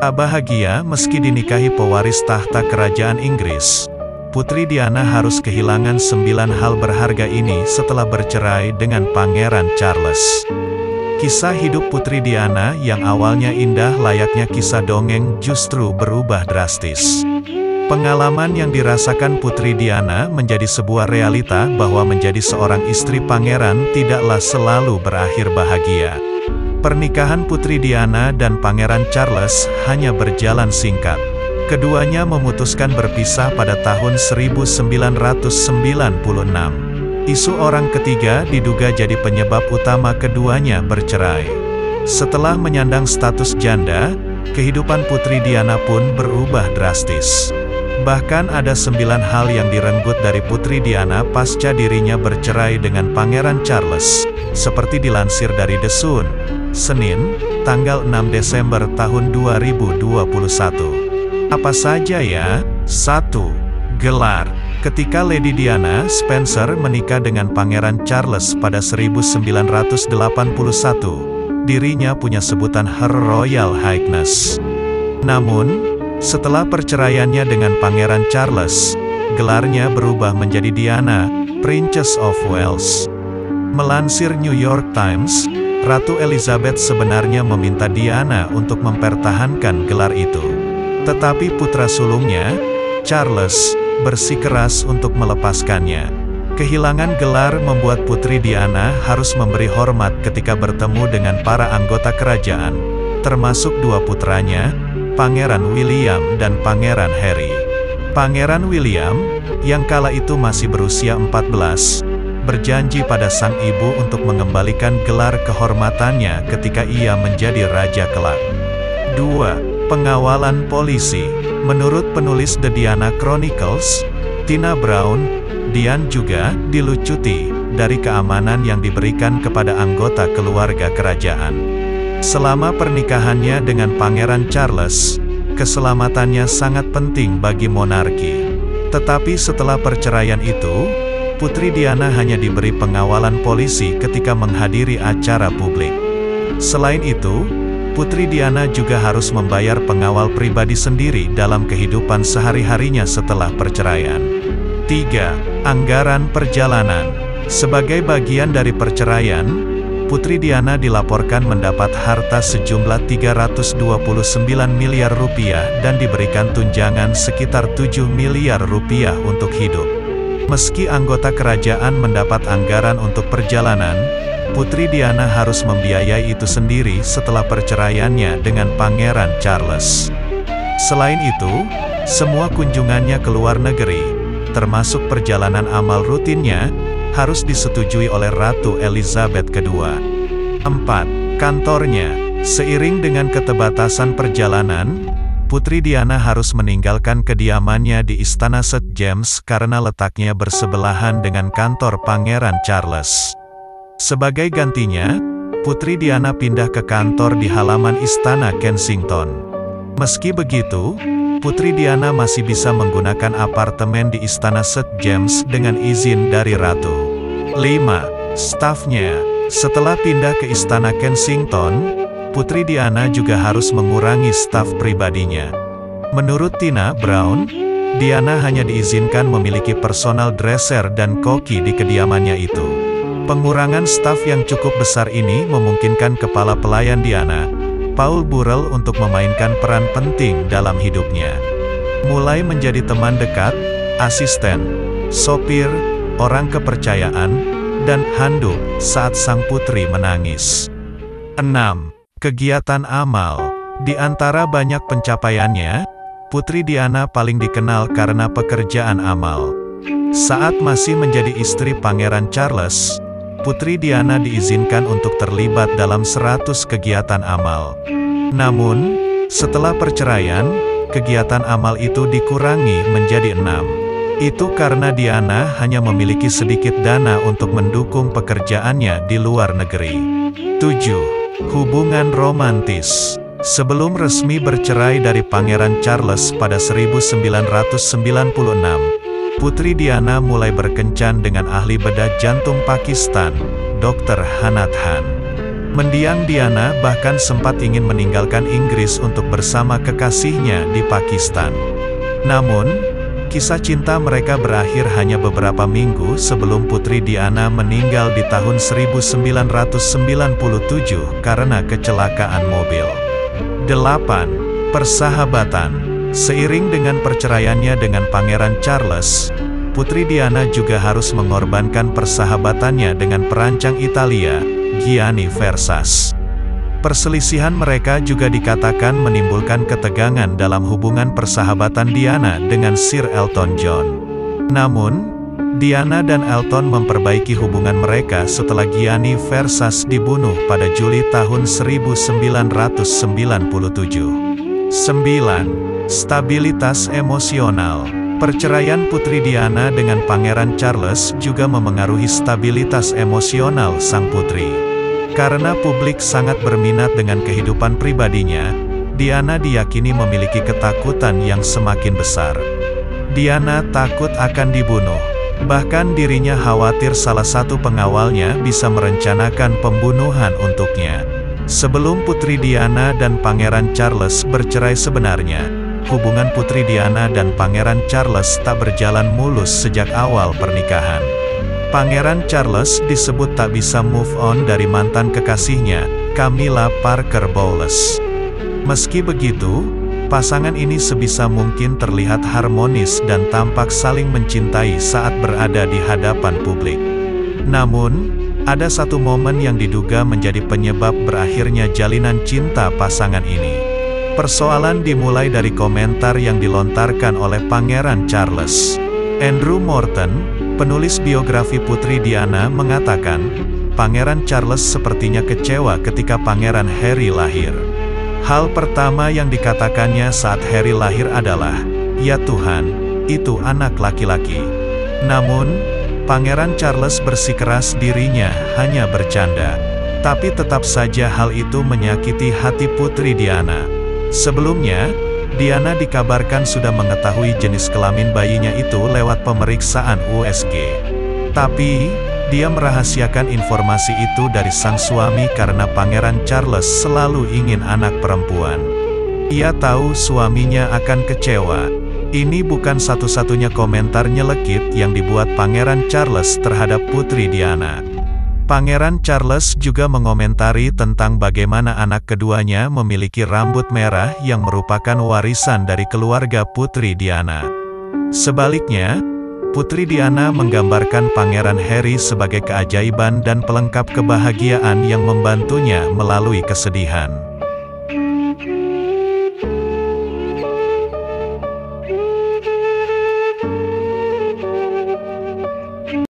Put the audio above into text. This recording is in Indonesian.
Tak bahagia meski dinikahi pewaris tahta kerajaan Inggris, Putri Diana harus kehilangan 9 hal berharga ini setelah bercerai dengan Pangeran Charles. Kisah hidup Putri Diana yang awalnya indah layaknya kisah dongeng justru berubah drastis. Pengalaman yang dirasakan Putri Diana menjadi sebuah realita bahwa menjadi seorang istri pangeran tidaklah selalu berakhir bahagia. Pernikahan Putri Diana dan Pangeran Charles hanya berjalan singkat. Keduanya memutuskan berpisah pada tahun 1996. Isu orang ketiga diduga jadi penyebab utama keduanya bercerai. Setelah menyandang status janda, kehidupan Putri Diana pun berubah drastis. Bahkan ada 9 hal yang direnggut dari Putri Diana pasca dirinya bercerai dengan Pangeran Charles, seperti dilansir dari The Sun, Senin, tanggal 6 Desember tahun 2021. Apa saja ya? 1. Gelar. Ketika Lady Diana Spencer menikah dengan Pangeran Charles pada 1981, dirinya punya sebutan Her Royal Highness. Namun, setelah perceraiannya dengan Pangeran Charles, gelarnya berubah menjadi Diana, Princess of Wales. Melansir New York Times, Ratu Elizabeth sebenarnya meminta Diana untuk mempertahankan gelar itu. Tetapi putra sulungnya, Charles, bersikeras untuk melepaskannya. Kehilangan gelar membuat Putri Diana harus memberi hormat ketika bertemu dengan para anggota kerajaan, termasuk 2 putranya, Pangeran William dan Pangeran Harry. Pangeran William, yang kala itu masih berusia 14, berjanji pada sang ibu untuk mengembalikan gelar kehormatannya ketika ia menjadi raja kelak. 2. Pengawalan polisi. Menurut penulis The Diana Chronicles, Tina Brown, Dian juga dilucuti dari keamanan yang diberikan kepada anggota keluarga kerajaan. Selama pernikahannya dengan Pangeran Charles, keselamatannya sangat penting bagi monarki. Tetapi setelah perceraian itu, Putri Diana hanya diberi pengawalan polisi ketika menghadiri acara publik. Selain itu, Putri Diana juga harus membayar pengawal pribadi sendiri dalam kehidupan sehari-harinya setelah perceraian. 3. Anggaran perjalanan. Sebagai bagian dari perceraian, Putri Diana dilaporkan mendapat harta sejumlah 329 miliar rupiah dan diberikan tunjangan sekitar 7 miliar rupiah untuk hidup. Meski anggota kerajaan mendapat anggaran untuk perjalanan, Putri Diana harus membiayai itu sendiri setelah perceraiannya dengan Pangeran Charles. Selain itu, semua kunjungannya ke luar negeri, termasuk perjalanan amal rutinnya, harus disetujui oleh Ratu Elizabeth II. 4. Kantornya. Seiring dengan keterbatasan perjalanan, Putri Diana harus meninggalkan kediamannya di Istana St. James karena letaknya bersebelahan dengan kantor Pangeran Charles. Sebagai gantinya, Putri Diana pindah ke kantor di halaman Istana Kensington. Meski begitu, Putri Diana masih bisa menggunakan apartemen di Istana St. James dengan izin dari Ratu. 5. Stafnya. Setelah pindah ke Istana Kensington, Putri Diana juga harus mengurangi staf pribadinya. Menurut Tina Brown, Diana hanya diizinkan memiliki personal dresser dan koki di kediamannya itu. Pengurangan staf yang cukup besar ini memungkinkan kepala pelayan Diana, Paul Burrell, untuk memainkan peran penting dalam hidupnya. Mulai menjadi teman dekat, asisten, sopir, orang kepercayaan, dan handuk saat sang putri menangis. 6. Kegiatan amal. Di antara banyak pencapaiannya, Putri Diana paling dikenal karena pekerjaan amal. Saat masih menjadi istri Pangeran Charles, Putri Diana diizinkan untuk terlibat dalam 100 kegiatan amal. Namun, setelah perceraian, kegiatan amal itu dikurangi menjadi 6. Itu karena Diana hanya memiliki sedikit dana untuk mendukung pekerjaannya di luar negeri. 7. Hubungan romantis. Sebelum resmi bercerai dari Pangeran Charles pada 1996, Putri Diana mulai berkencan dengan ahli bedah jantung Pakistan, Dr. Hanat Khan. Mendiang Diana bahkan sempat ingin meninggalkan Inggris untuk bersama kekasihnya di Pakistan. Namun, kisah cinta mereka berakhir hanya beberapa minggu sebelum Putri Diana meninggal di tahun 1997 karena kecelakaan mobil. 8. Persahabatan. Seiring dengan perceraiannya dengan Pangeran Charles, Putri Diana juga harus mengorbankan persahabatannya dengan perancang Italia, Gianni Versace. Perselisihan mereka juga dikatakan menimbulkan ketegangan dalam hubungan persahabatan Diana dengan Sir Elton John. Namun, Diana dan Elton memperbaiki hubungan mereka setelah Gianni Versace dibunuh pada Juli tahun 1997. 9. Stabilitas emosional. Perceraian Putri Diana dengan Pangeran Charles juga memengaruhi stabilitas emosional sang putri. Karena publik sangat berminat dengan kehidupan pribadinya, Diana diyakini memiliki ketakutan yang semakin besar. Diana takut akan dibunuh. Bahkan dirinya khawatir salah satu pengawalnya bisa merencanakan pembunuhan untuknya. Sebelum Putri Diana dan Pangeran Charles bercerai sebenarnya, hubungan Putri Diana dan Pangeran Charles tak berjalan mulus sejak awal pernikahan. Pangeran Charles disebut tak bisa move on dari mantan kekasihnya, Camilla Parker Bowles. Meski begitu, pasangan ini sebisa mungkin terlihat harmonis dan tampak saling mencintai saat berada di hadapan publik. Namun, ada satu momen yang diduga menjadi penyebab berakhirnya jalinan cinta pasangan ini. Persoalan dimulai dari komentar yang dilontarkan oleh Pangeran Charles. Andrew Morton, penulis biografi Putri Diana, mengatakan, Pangeran Charles sepertinya kecewa ketika Pangeran Harry lahir. Hal pertama yang dikatakannya saat Harry lahir adalah, "Ya Tuhan, itu anak laki-laki." Namun, Pangeran Charles bersikeras dirinya hanya bercanda. Tapi tetap saja hal itu menyakiti hati Putri Diana. Sebelumnya, Diana dikabarkan sudah mengetahui jenis kelamin bayinya itu lewat pemeriksaan USG. Tapi, dia merahasiakan informasi itu dari sang suami karena Pangeran Charles selalu ingin anak perempuan. Ia tahu suaminya akan kecewa. Ini bukan satu-satunya komentar nyelekit yang dibuat Pangeran Charles terhadap Putri Diana. Pangeran Charles juga mengomentari tentang bagaimana anak keduanya memiliki rambut merah yang merupakan warisan dari keluarga Putri Diana. Sebaliknya, Putri Diana menggambarkan Pangeran Harry sebagai keajaiban dan pelengkap kebahagiaan yang membantunya melalui kesedihan.